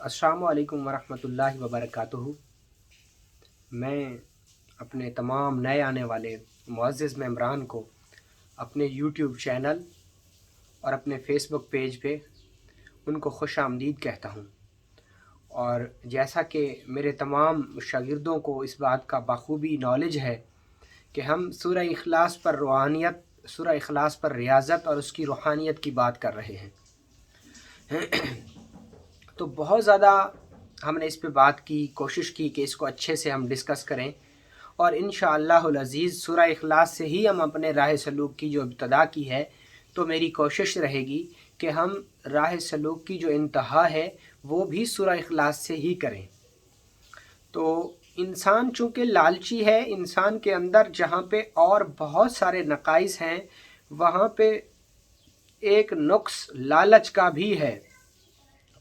السلام علیکم ورحمۃ اللہ وبرکاتہ۔ میں اپنے تمام نئے آنے والے معزز ممبران کو اپنے یوٹیوب چینل اور اپنے فیس بک پیج پہ ان کو خوش آمدید کہتا ہوں، اور جیسا کہ میرے تمام شاگردوں کو اس بات کا بخوبی نالج ہے کہ ہم سورہ اخلاص پر روحانیت، سورہ اخلاص پر ریاضت اور اس کی روحانیت کی بات کر رہے ہیں، تو بہت زیادہ ہم نے اس پہ بات کی، کوشش کی کہ اس کو اچھے سے ہم ڈسکس کریں، اور انشاءاللہ العزیز سورہ اخلاص سے ہی ہم اپنے راہ سلوک کی جو ابتدا کی ہے، تو میری کوشش رہے گی کہ ہم راہ سلوک کی جو انتہا ہے وہ بھی سورہ اخلاص سے ہی کریں۔ تو انسان چونکہ لالچی ہے، انسان کے اندر جہاں پہ اور بہت سارے نقائص ہیں وہاں پہ ایک نقص لالچ کا بھی ہے،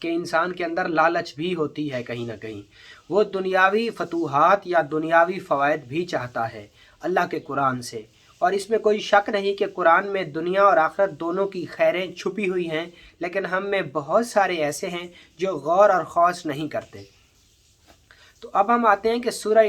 کہ انسان کے اندر لالچ بھی ہوتی ہے کہیں نہ کہیں، وہ دنیاوی فتوحات یا دنیاوی فوائد بھی چاہتا ہے اللہ کے قرآن سے، اور اس میں کوئی شک نہیں کہ قرآن میں دنیا اور آخرت دونوں کی خیریں چھپی ہوئی ہیں، لیکن ہم میں بہت سارے ایسے ہیں جو غور اور خوض نہیں کرتے۔ تو اب ہم آتے ہیں کہ سورہ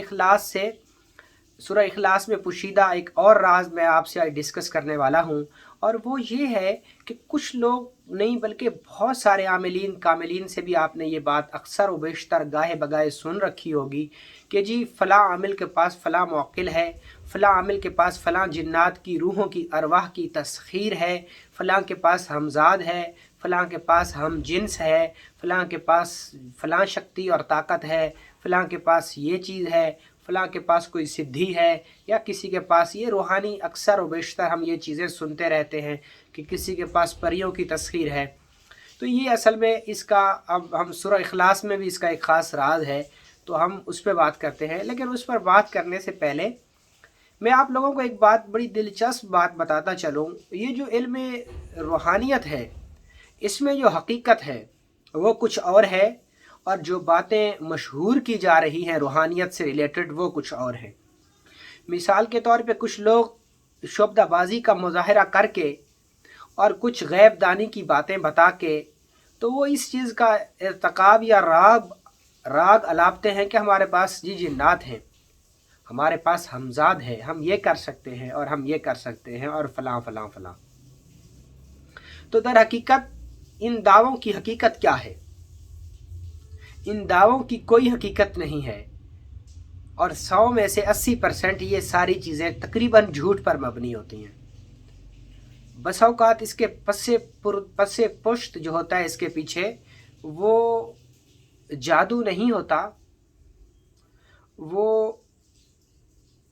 اخلاص میں پوشیدہ ایک اور راز میں آپ سے ڈسکس کرنے والا ہوں، اور وہ یہ ہے کہ کچھ لوگ نہیں بلکہ بہت سارے عاملین کاملین سے بھی آپ نے یہ بات اکثر و بیشتر گاہے بگاہے سن رکھی ہوگی کہ جی فلاں عامل کے پاس فلاں موکل ہے، فلاں عامل کے پاس فلاں جنات کی روحوں کی ارواح کی تسخیر ہے، فلاں کے پاس ہمزاد ہے، فلاں کے پاس ہم جنس ہے، فلاں کے پاس فلاں شکتی اور طاقت ہے، فلاں کے پاس یہ چیز ہے، فلاں کے پاس کوئی سدھی ہے، یا کسی کے پاس یہ روحانی، اکثر و بیشتر ہم یہ چیزیں سنتے رہتے ہیں کہ کسی کے پاس پریوں کی تسخیر ہے۔ تو یہ اصل میں اس کا، اب ہم سورہ اخلاص میں بھی اس کا ایک خاص راز ہے، تو ہم اس پہ بات کرتے ہیں، لیکن اس پر بات کرنے سے پہلے میں آپ لوگوں کو ایک بات، بڑی دلچسپ بات بتاتا چلوں۔ یہ جو علم روحانیت ہے، اس میں جو حقیقت ہے وہ کچھ اور ہے، اور جو باتیں مشہور کی جا رہی ہیں روحانیت سے ریلیٹڈ وہ کچھ اور ہیں۔ مثال کے طور پہ کچھ لوگ شعبدہ بازی کا مظاہرہ کر کے اور کچھ غیب دانی کی باتیں بتا کے تو وہ اس چیز کا ارتکاب یا راگ الاپتے ہیں کہ ہمارے پاس جی جنات ہیں، ہمارے پاس ہمزاد ہے، ہم یہ کر سکتے ہیں اور ہم یہ کر سکتے ہیں اور فلاں فلاں فلاں۔ تو در حقیقت ان دعووں کی حقیقت کیا ہے؟ ان دعووں کی کوئی حقیقت نہیں ہے، اور 100 میں سے 80% یہ ساری چیزیں تقریباً جھوٹ پر مبنی ہوتی ہیں۔ بس اوقات اس کے پس پشت جو ہوتا ہے، اس کے پیچھے وہ جادو نہیں ہوتا، وہ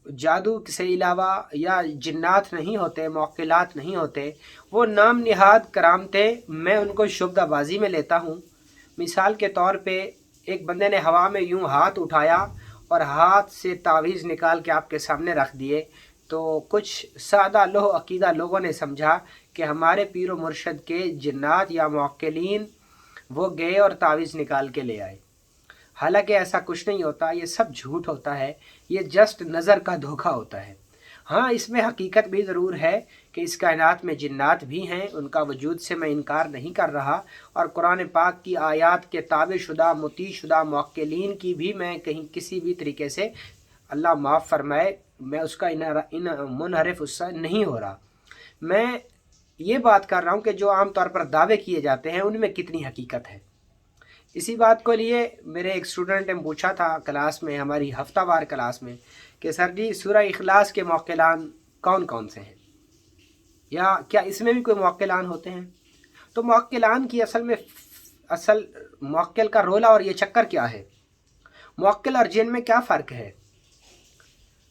جادو سے علاوہ یا جنات نہیں ہوتے، موکلات نہیں ہوتے، وہ نام نہاد کرامتیں میں ان کو شعبدہ بازی میں لیتا ہوں۔ مثال کے طور پہ ایک بندے نے ہوا میں یوں ہاتھ اٹھایا اور ہاتھ سے تعویذ نکال کے آپ کے سامنے رکھ دیے، تو کچھ سادہ لوح عقیدہ لوگوں نے سمجھا کہ ہمارے پیر و مرشد کے جنات یا موکلین وہ گئے اور تعویذ نکال کے لے آئے۔ حالانکہ ایسا کچھ نہیں ہوتا، یہ سب جھوٹ ہوتا ہے، یہ جسٹ نظر کا دھوکہ ہوتا ہے۔ ہاں، اس میں حقیقت بھی ضرور ہے کہ اس کائنات میں جنات بھی ہیں، ان کا وجود سے میں انکار نہیں کر رہا، اور قرآن پاک کی آیات کے تابع شدہ مطیع شدہ موکلین کی بھی میں کہیں کسی بھی طریقے سے، اللہ معاف فرمائے، میں اس کا منحرف اس سے نہیں ہو رہا۔ میں یہ بات کر رہا ہوں کہ جو عام طور پر دعوے کیے جاتے ہیں ان میں کتنی حقیقت ہے۔ اسی بات کو لیے میرے ایک اسٹوڈنٹ نے پوچھا تھا کلاس میں، ہماری ہفتہ وار کلاس میں، کہ سر جی سورہ اخلاص کے موکلان کون کون سے ہیں، یا کیا اس میں بھی کوئی موکلان ہوتے ہیں؟ تو موکلان کی اصل موکل کا رولہ اور یہ چکر کیا ہے؟ موکل اور جن میں کیا فرق ہے؟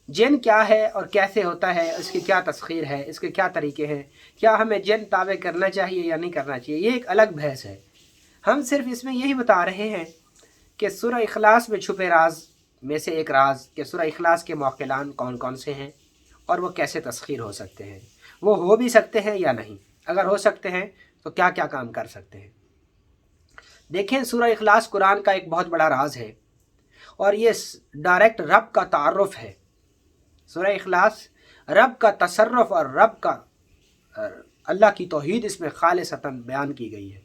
جن کیا ہے اور کیسے ہوتا ہے، اس کی کیا تسخیر ہے، اس کے کیا طریقے ہیں، کیا ہمیں جن تابع کرنا چاہیے یا نہیں کرنا چاہیے، یہ ایک الگ بحث ہے۔ ہم صرف اس میں یہی بتا رہے ہیں کہ سورہ اخلاص میں چھپے راز میں سے ایک راز کہ سورہ اخلاص کے موکلان کون کون سے ہیں اور وہ کیسے تسخیر ہو سکتے ہیں، وہ ہو بھی سکتے ہیں یا نہیں، اگر ہو سکتے ہیں تو کیا کیا کام کر سکتے ہیں۔ دیکھیں، سورہ اخلاص قرآن کا ایک بہت بڑا راز ہے، اور یہ ڈائریکٹ رب کا تعارف ہے۔ سورہ اخلاص رب کا تصرف اور رب کا، اللہ کی توحید اس میں خالصتاً بیان کی گئی ہے۔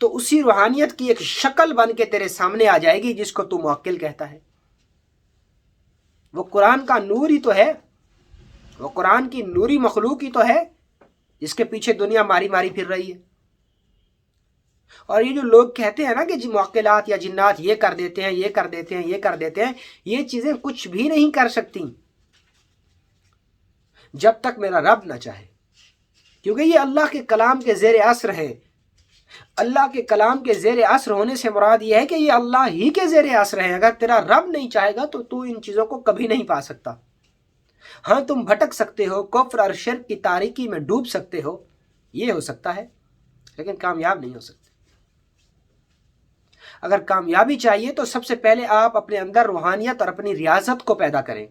تو اسی روحانیت کی ایک شکل بن کے تیرے سامنے آ جائے گی جس کو تو موکل کہتا ہے۔ وہ قرآن کا نور ہی تو ہے، وہ قرآن کی نوری مخلوق ہی تو ہے جس کے پیچھے دنیا ماری ماری پھر رہی ہے۔ اور یہ جو لوگ کہتے ہیں نا کہ جی موکلات یا جنات یہ کر دیتے ہیں، یہ کر دیتے ہیں، یہ کر دیتے ہیں، یہ چیزیں کچھ بھی نہیں کر سکتی جب تک میرا رب نہ چاہے، کیونکہ یہ اللہ کے کلام کے زیر اثر ہے۔ اللہ کے کلام کے زیر اثر ہونے سے مراد یہ ہے کہ یہ اللہ ہی کے زیر اثر ہے۔ اگر تیرا رب نہیں چاہے گا تو ان چیزوں کو کبھی نہیں پا سکتا۔ ہاں تم بھٹک سکتے ہو، کفر اور شرک کی تاریکی میں ڈوب سکتے ہو، یہ ہو سکتا ہے، لیکن کامیاب نہیں ہو سکتے۔ اگر کامیابی چاہیے تو سب سے پہلے آپ اپنے اندر روحانیت اور اپنی ریاضت کو پیدا کریں۔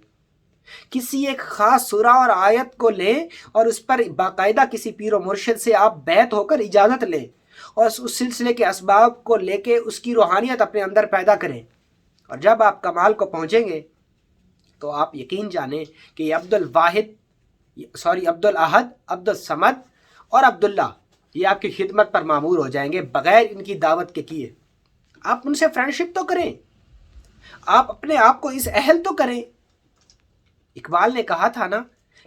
کسی ایک خاص سورہ اور آیت کو لیں اور اس پر باقاعدہ کسی پیر و مرشد سے آپ بیعت ہو کر اجازت لیں اور اس سلسلے کے اسباب کو لے کے اس کی روحانیت اپنے اندر پیدا کریں، اور جب آپ کمال کو پہنچیں گے تو آپ یقین جانیں کہ یہ عبد الاحد، عبد الصمد اور عبداللہ یہ آپ کی خدمت پر معمور ہو جائیں گے بغیر ان کی دعوت کے کیے۔ آپ ان سے فرینڈشپ تو کریں، آپ اپنے آپ کو اس اہل تو کریں۔ اقبال نے کہا تھا نا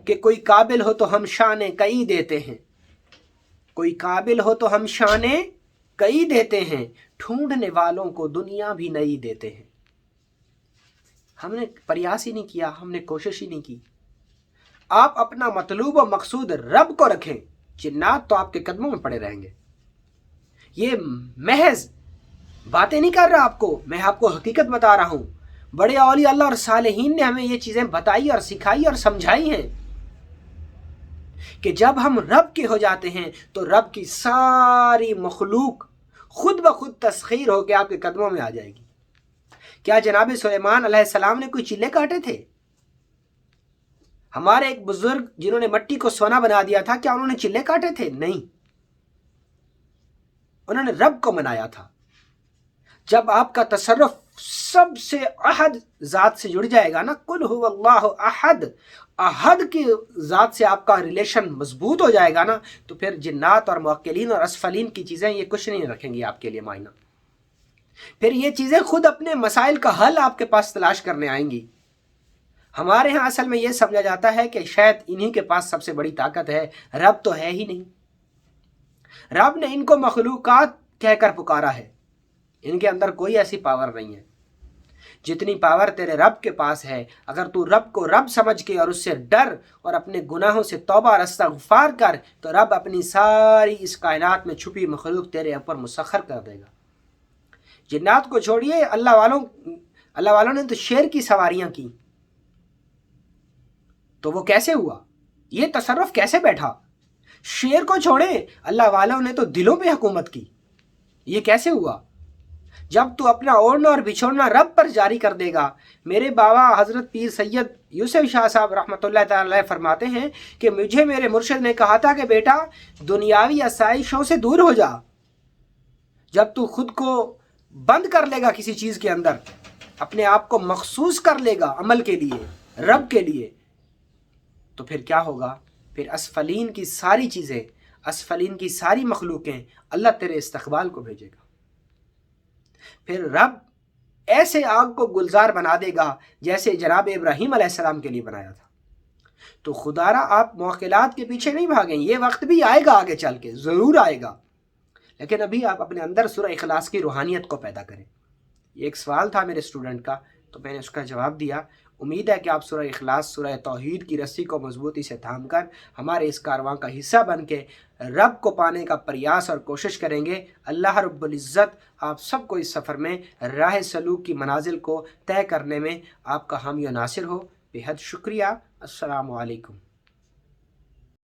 کہ کوئی قابل ہو تو ہم شانے کئی دیتے ہیں، کوئی قابل ہو تو ہم شانے کئی دیتے ہیں، ڈھونڈنے والوں کو دنیا بھی نہیں دیتے ہیں۔ ہم نے پریاس ہی نہیں کیا، ہم نے کوشش ہی نہیں کی۔ آپ اپنا مطلوب و مقصود رب کو رکھیں، جنات تو آپ کے قدموں میں پڑے رہیں گے۔ یہ محض باتیں نہیں کر رہا آپ کو، میں آپ کو حقیقت بتا رہا ہوں۔ بڑے اولیاء اللہ اور صالحین نے ہمیں یہ چیزیں بتائی اور سکھائی اور سمجھائی ہیں کہ جب ہم رب کے ہو جاتے ہیں تو رب کی ساری مخلوق خود بخود تسخیر ہو کے آپ کے قدموں میں آ جائے گی۔ کیا جناب سلیمان علیہ السلام نے کوئی چلے کاٹے تھے؟ ہمارے ایک بزرگ جنہوں نے مٹی کو سونا بنا دیا تھا، کیا انہوں نے چلے کاٹے تھے؟ نہیں، انہوں نے رب کو منایا تھا۔ جب آپ کا تصرف سب سے احد ذات سے جڑ جائے گا نا، قل هو اللہ احد، احد کی ذات سے آپ کا ریلیشن مضبوط ہو جائے گا نا، تو پھر جنات اور موکلین اور اسفلین کی چیزیں یہ کچھ نہیں رکھیں گی آپ کے لیے معنی۔ پھر یہ چیزیں خود اپنے مسائل کا حل آپ کے پاس تلاش کرنے آئیں گی۔ ہمارے ہاں اصل میں یہ سمجھا جاتا ہے کہ شاید انہی کے پاس سب سے بڑی طاقت ہے، رب تو ہے ہی نہیں۔ رب نے ان کو مخلوقات کہہ کر پکارا ہے، ان کے اندر کوئی ایسی پاور نہیں ہے جتنی پاور تیرے رب کے پاس ہے۔ اگر تو رب کو رب سمجھ کے اور اس سے ڈر اور اپنے گناہوں سے توبہ اور استغفار کر تو رب اپنی ساری اس کائنات میں چھپی مخلوق تیرے اوپر مسخر کر دے گا۔ جنات کو چھوڑیے، اللہ والوں نے تو شیر کی سواریاں کی، تو وہ کیسے ہوا؟ یہ تصرف کیسے بیٹھا؟ شیر کو چھوڑیں، اللہ والوں نے تو دلوں پہ حکومت کی، یہ کیسے ہوا؟ جب تو اپنا اوڑھنا اور بچھوڑنا رب پر جاری کر دے گا۔ میرے بابا حضرت پیر سید یوسف شاہ صاحب رحمۃ اللہ تعالی علیہ فرماتے ہیں کہ مجھے میرے مرشد نے کہا تھا کہ بیٹا دنیاوی آسائشوں سے دور ہو جا۔ جب تو خود کو بند کر لے گا کسی چیز کے اندر، اپنے آپ کو مخصوص کر لے گا عمل کے لیے، رب کے لیے، تو پھر کیا ہوگا؟ پھر اسفلین کی ساری چیزیں، اسفلین کی ساری مخلوقیں اللہ تیرے استقبال کو بھیجے گا۔ پھر رب ایسے آگ کو گلزار بنا دے گا جیسے جناب ابراہیم علیہ السلام کے لیے بنایا تھا۔ تو خدا را آپ موکلات کے پیچھے نہیں بھاگیں، یہ وقت بھی آئے گا، آگے چل کے ضرور آئے گا، لیکن ابھی آپ اپنے اندر سورہ اخلاص کی روحانیت کو پیدا کریں۔ یہ ایک سوال تھا میرے اسٹوڈنٹ کا، تو میں نے اس کا جواب دیا۔ امید ہے کہ آپ سورہ اخلاص، سورہ توحید کی رسی کو مضبوطی سے تھام کر ہمارے اس کارواں کا حصہ بن کے رب کو پانے کا پریاس اور کوشش کریں گے۔ اللہ رب العزت آپ سب کو اس سفر میں راہ سلوک کی منازل کو طے کرنے میں آپ کا حامی و ناصر ہو۔ بے حد شکریہ۔ السلام علیکم۔